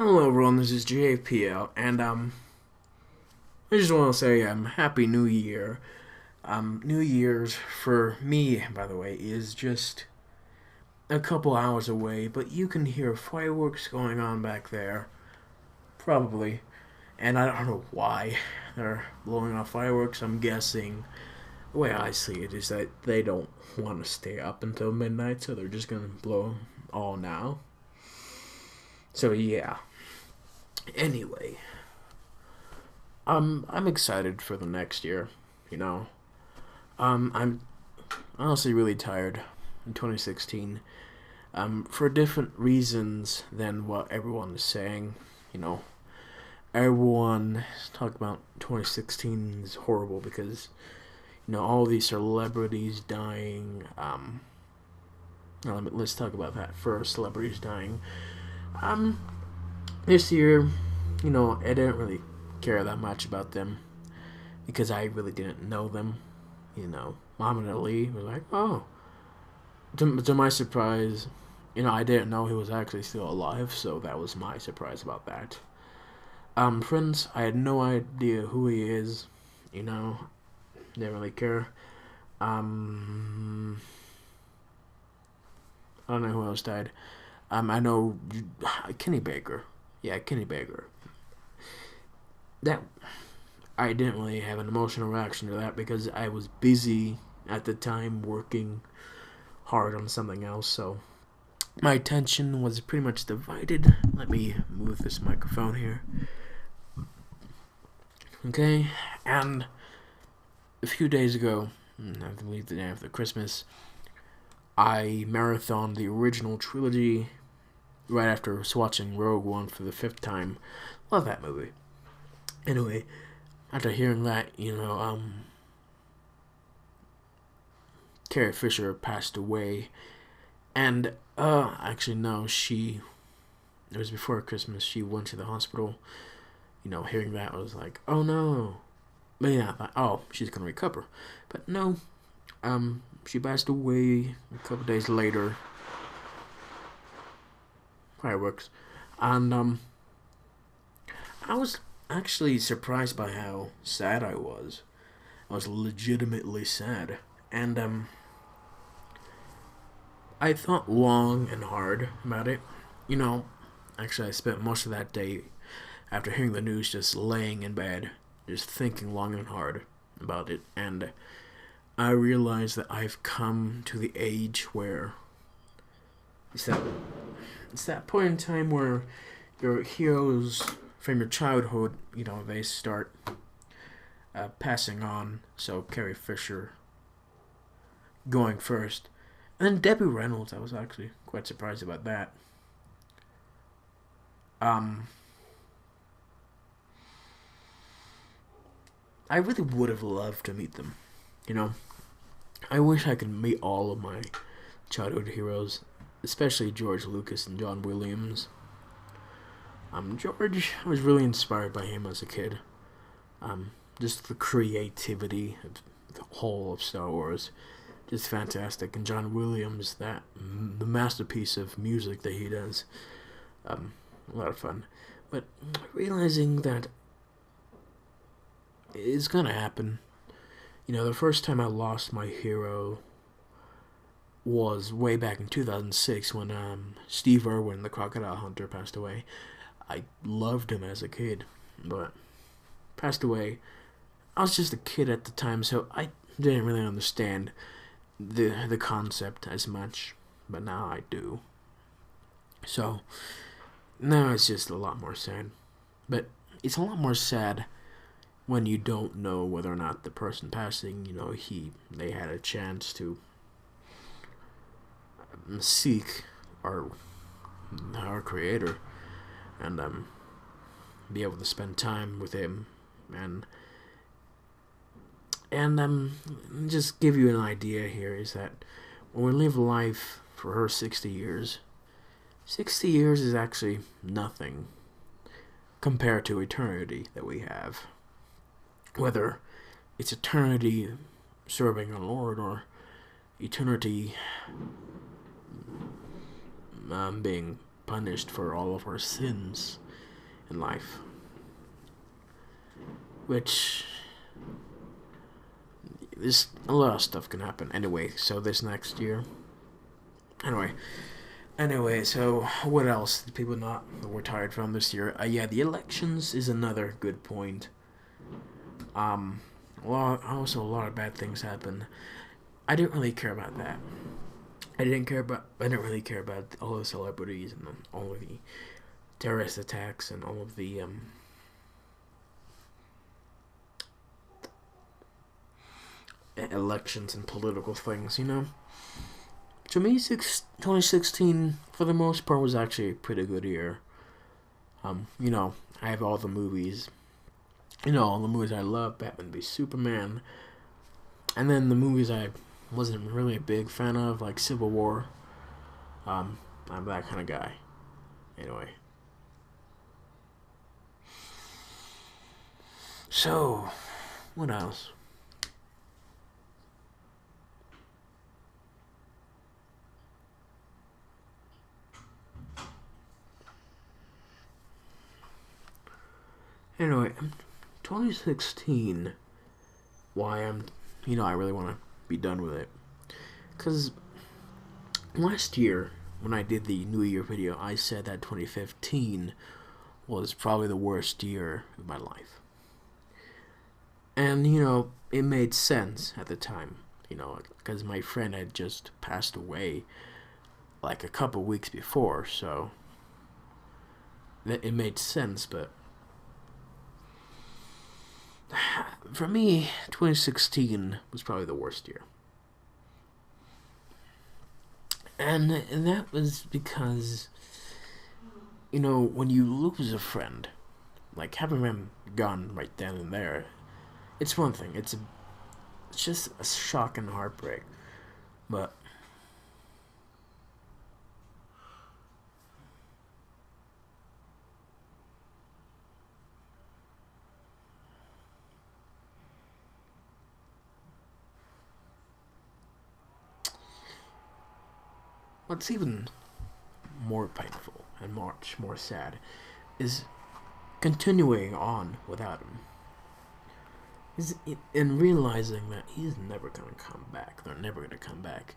Hello everyone, this is JPL, and I just want to say Happy New Year. New Year's for me, by the way, is just a couple hours away, but you can hear fireworks going on back there, probably, and I don't know why they're blowing off fireworks. I'm guessing the way I see it is that they don't want to stay up until midnight, so they're just gonna blow all now. So yeah. Anyway, I'm excited for the next year. You know, I'm honestly really tired in 2016. For different reasons than what everyone is saying. You know, everyone talk about 2016 is horrible because all these celebrities dying. Let's talk about that first. Celebrities dying. Um, this year, I didn't really care that much about them because I really didn't know them. Muhammad Ali was like, oh, to my surprise, I didn't know he was actually still alive, so that was my surprise about that. Friends, I had no idea who he is, didn't really care. I don't know who else died. I know Kenny Baker. Yeah, Kenny Baker. That I didn't really have an emotional reaction to that because I was busy at the time working hard on something else, so my attention was pretty much divided. Let me move this microphone here. Okay, and a few days ago, I believe the day after Christmas, I marathoned the original trilogy right after watching Rogue One for the 5th time. Love that movie. Anyway, after hearing that, Carrie Fisher passed away, and actually no, it was before Christmas. She went to the hospital. Hearing that, I was like, oh no. But yeah, I thought, oh, she's gonna recover, but no. She passed away a couple days later. Fireworks, and I was actually surprised by how sad I was. I was legitimately sad, and I thought long and hard about it. Actually, I spent most of that day after hearing the news just laying in bed, just thinking long and hard about it, and I realized that I've come to the age where it's that point in time where your heroes from your childhood, they start passing on. So Carrie Fisher going first, and then Debbie Reynolds. I was actually quite surprised about that. I really would have loved to meet them. I wish I could meet all of my childhood heroes, especially George Lucas and John Williams. George, I was really inspired by him as a kid. Just the creativity of the whole of Star Wars, just fantastic. And John Williams, the masterpiece of music that he does, a lot of fun. But realizing that it's gonna happen. The first time I lost my hero was way back in 2006 when Steve Irwin, the crocodile hunter, passed away. I loved him as a kid, but passed away. I was just a kid at the time, so I didn't really understand the concept as much, but now I do. So now it's just a lot more sad. But it's a lot more sad when you don't know whether or not the person passing, they had a chance to seek our creator and be able to spend time with him and just give you an idea here is that when we live life for her 60 years is actually nothing compared to eternity that we have, whether it's eternity serving our Lord or eternity being punished for all of our sins. in life. Which, there's a lot of stuff can happen. Anyway, so this next year. Anyway, so what else did people not were tired from this year? Yeah, the elections is another good point. Also a lot of bad things happened. I didn't really care about that. I didn't really care about all the celebrities and all of the terrorist attacks and all of the elections and political things, you know. To me, 2016, for the most part, was actually a pretty good year. You know, I have all the movies. You know, all the movies I love, Batman v Superman. And then the movies I wasn't really a big fan of, like Civil War. I'm that kind of guy. Anyway. So, what else? Anyway, 2016, why I really want to be done with it. Because last year, when I did the New Year video, I said that 2015 was probably the worst year of my life. And, it made sense at the time, because my friend had just passed away like a couple weeks before, so it made sense, but for me, 2016 was probably the worst year. And that was because, when you lose a friend, like having them gone right then and there, it's one thing. It's just a shock and heartbreak. But what's even more painful and much more sad is continuing on without him. And realizing that he's never going to come back. They're never going to come back.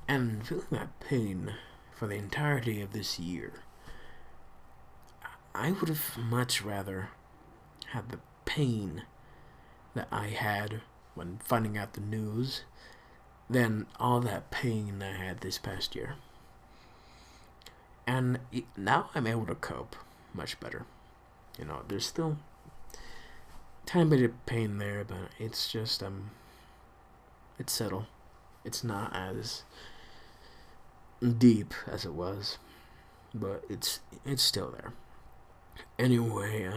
And feeling that pain for the entirety of this year. I would have much rather had the pain that I had when finding out the news than all that pain I had this past year. And now I'm able to cope much better. There's still tiny bit of pain there, but it's just it's settled. It's not as deep as it was, but it's still there. Anyway,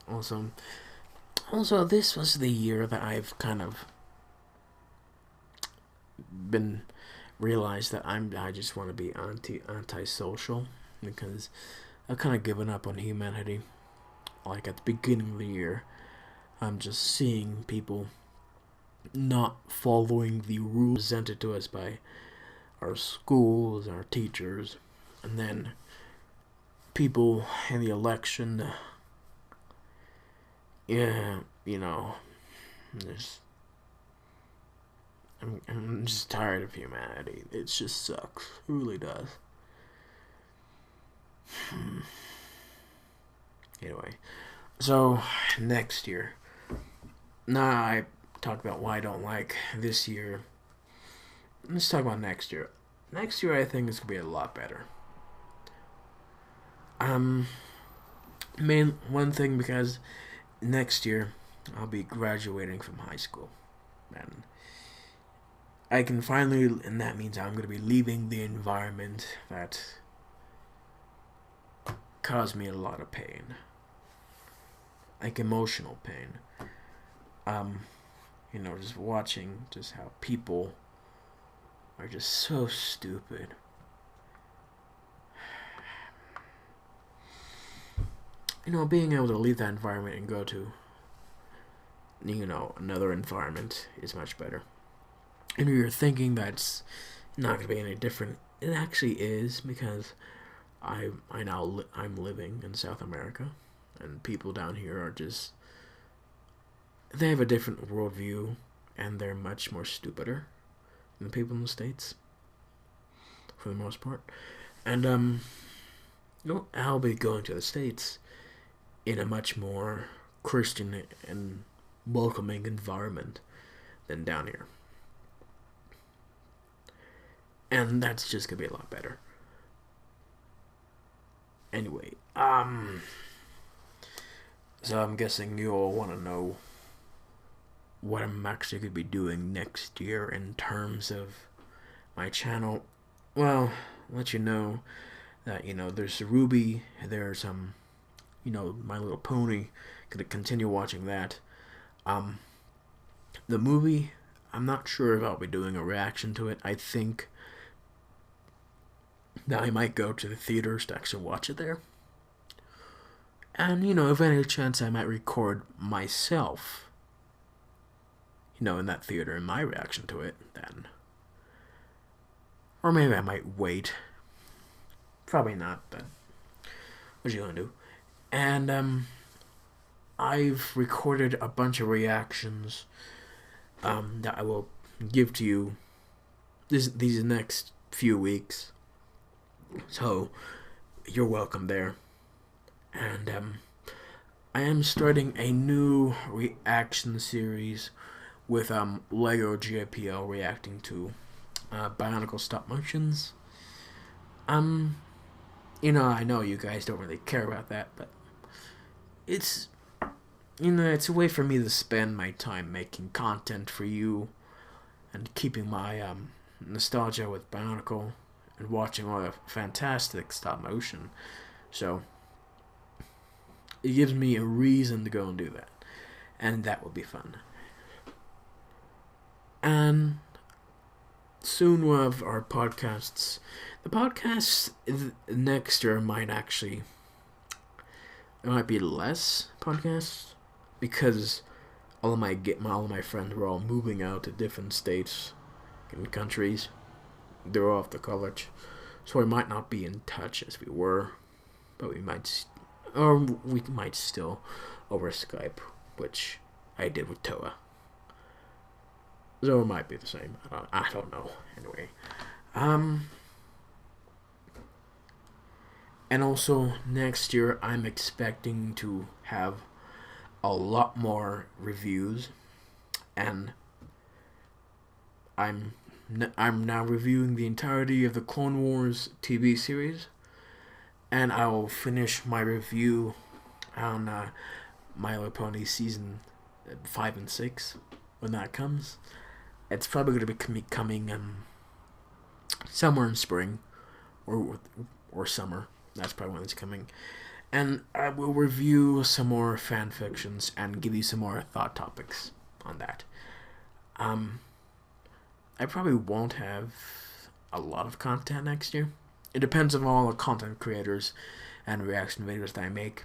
also this was the year that I've kind of been realized that I just want to be antisocial, because I've kind of given up on humanity. Like at the beginning of the year, I'm just seeing people not following the rules presented to us by our schools, our teachers, and then people in the election. I'm just tired of humanity. It just sucks. It really does. Anyway, so next year. Now I talked about why I don't like this year. Let's talk about next year. Next year I think it's gonna be a lot better. One thing, because next year I'll be graduating from high school, and I can finally, and that means I'm going to be leaving the environment that caused me a lot of pain. Like emotional pain. Just watching just how people are just so stupid. Being able to leave that environment and go to, another environment is much better. And you're thinking that's not going to be any different. It actually is, because I'm living in South America, and people down here are just, they have a different worldview, and they're much more stupider than the people in the States, for the most part. And I'll be going to the States in a much more Christian and welcoming environment than down here. And that's just gonna be a lot better. Anyway, so I'm guessing you all want to know what I'm actually going to be doing next year in terms of my channel. Well, I'll let you know that, there's Ruby, there's, My Little Pony. Gonna continue watching that. The movie, I'm not sure if I'll be doing a reaction to it. I think that I might go to the theaters to actually watch it there. And, if any chance I might record myself, in that theater, in my reaction to it, then. Or maybe I might wait. Probably not, but what are you gonna do? And, I've recorded a bunch of reactions that I will give to you these next few weeks. So, you're welcome there. And I am starting a new reaction series with Lego GPL reacting to Bionicle stop motions. I know you guys don't really care about that, but it's it's a way for me to spend my time making content for you and keeping my nostalgia with Bionicle and watching all the fantastic stop motion. So it gives me a reason to go and do that, and that will be fun. And soon we'll have our podcasts. The podcasts next year might be less podcasts, because all of my friends were all moving out to different states and countries. They're all off to college, so we might not be in touch as we were, but we might still over Skype, which I did with Toa. So it might be the same. I don't know. Anyway, and also next year I'm expecting to have a lot more reviews, and I'm now reviewing the entirety of the Clone Wars TV series, and I will finish my review on My Little Pony season 5 and 6 when that comes. It's probably going to be coming somewhere in spring or summer. That's probably when it's coming. And I will review some more fan fictions and give you some more thought topics on that. I probably won't have a lot of content next year. It depends on all the content creators and reaction videos that I make.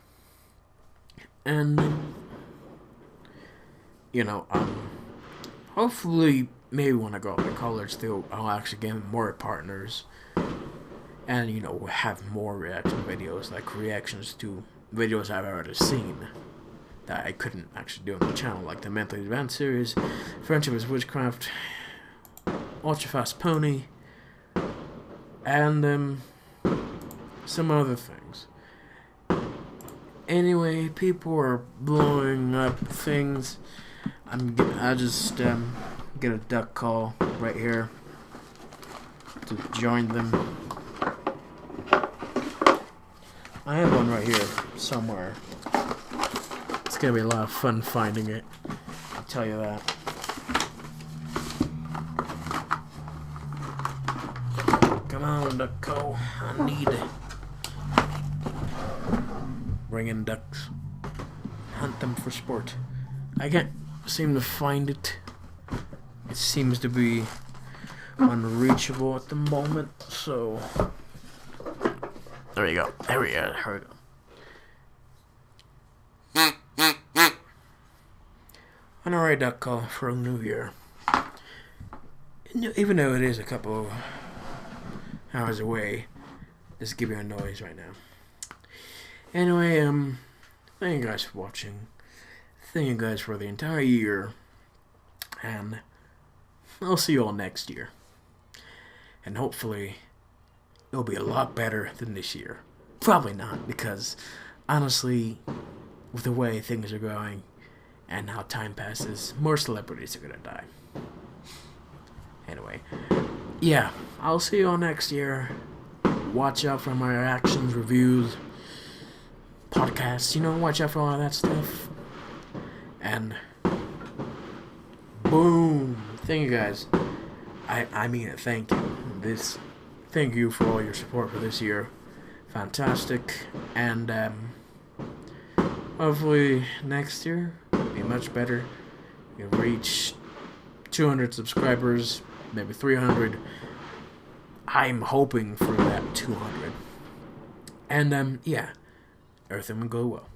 And, hopefully, maybe when I go up to college, I'll actually get more partners. And, have more reaction videos, like reactions to videos I've already seen that I couldn't actually do on the channel, like the Mentally Advanced series, Friendship is Witchcraft, Ultra Fast Pony, and some other things. Anyway, people are blowing up things. I just get a duck call right here to join them. I have one right here somewhere. It's gonna be a lot of fun finding it, I'll tell you that. Come on, Ducko. I need it. Bring in ducks. Hunt them for sport. I can't seem to find it. It seems to be unreachable at the moment, so... There you go. There we go. An alright duck call for a new year. Even though it is a couple hours away, just give you a noise right now. Anyway, thank you guys for watching. Thank you guys for the entire year. And I'll see you all next year. And hopefully, it'll be a lot better than this year. Probably not, because honestly, with the way things are going and how time passes, more celebrities are gonna die. Anyway, yeah, I'll see you all next year. Watch out for my reactions, reviews, podcasts, watch out for all of that stuff. And boom. Thank you guys. I mean it, thank you. Thank you for all your support for this year. Fantastic. And hopefully next year will be much better. You'll reach 200 subscribers, maybe 300. I'm hoping for that 200. And yeah, everything will go well.